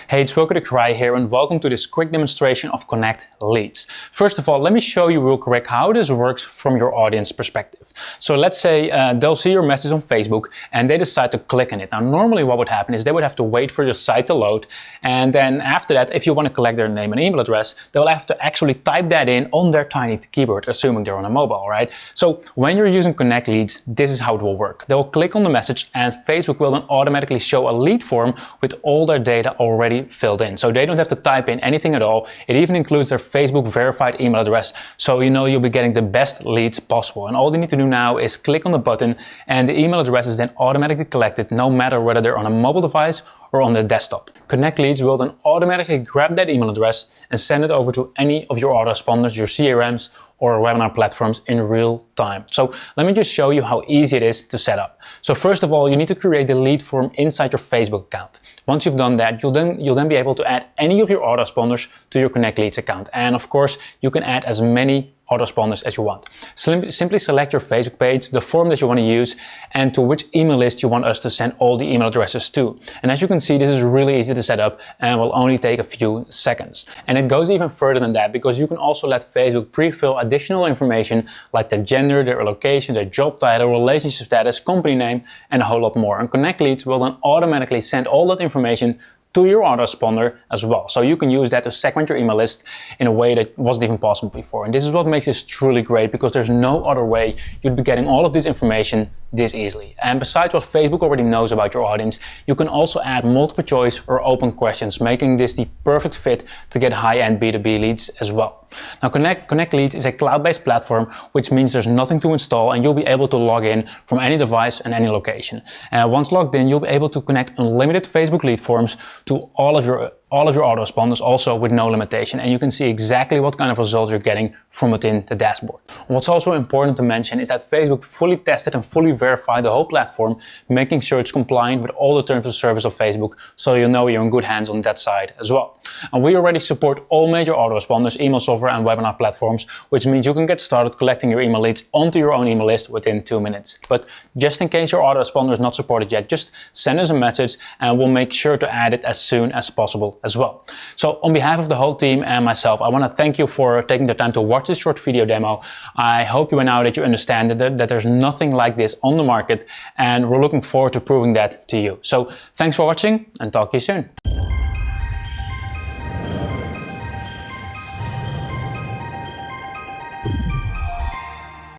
Hey, it's Wilco the Cry here and welcome to this quick demonstration of ConnectLeads. First of all, let me show you real quick how this works from your audience perspective. So let's say they'll see your message on Facebook and they decide to click on it. Now normally what would happen is they would have to wait for your site to load, and then after that, if you want to collect their name and email address, they'll have to actually type that in on their tiny keyboard, assuming they're on a mobile, right? So when you're using ConnectLeads, this is how it will work. They'll click on the message and Facebook will then automatically show a lead form with all their data already filled in. So they don't have to type in anything at all. It even includes their Facebook verified email address. So you know you'll be getting the best leads possible. And all they need to do now is click on the button and the email address is then automatically collected no matter whether they're on a mobile device or on the desktop. ConnectLeads will then automatically grab that email address and send it over to any of your autoresponders, your CRMs, or webinar platforms in real time. So let me just show you how easy it is to set up. So first of all, you need to create the lead form inside your Facebook account. Once you've done that, you'll then be able to add any of your autoresponders to your ConnectLeads account. And of course, you can add as many autoresponders as you want. Simply select your Facebook page, the form that you want to use, and to which email list you want us to send all the email addresses to. And as you can see, this is really easy to set up and will only take a few seconds. And it goes even further than that, because you can also let Facebook pre-fill additional information like their gender, their location, their job title, relationship status, company name, and a whole lot more. And ConnectLeads will then automatically send all that information to your autoresponder as well. So you can use that to segment your email list in a way that wasn't even possible before. And this is what makes this truly great, because there's no other way you'd be getting all of this information this easily. And besides what Facebook already knows about your audience, you can also add multiple choice or open questions, making this the perfect fit to get high-end B2B leads as well. Now ConnectLeads is a cloud-based platform, which means there's nothing to install and you'll be able to log in from any device and any location. Once logged in, you'll be able to connect unlimited Facebook lead forms to all of your autoresponders, also with no limitation, and you can see exactly what kind of results you're getting from within the dashboard. What's also important to mention is that Facebook fully tested and fully verified the whole platform, making sure it's compliant with all the terms of service of Facebook, so you know you're in good hands on that side as well. And we already support all major autoresponders, email software and webinar platforms, which means you can get started collecting your email leads onto your own email list within 2 minutes. But just in case your autoresponder is not supported yet, just send us a message and we'll make sure to add it as soon as possible as well. So on behalf of the whole team and myself, I want to thank you for taking the time to watch this short video demo. I hope you now that you understand that there's nothing like this on the market, and we're looking forward to proving that to you. So thanks for watching and talk to you soon.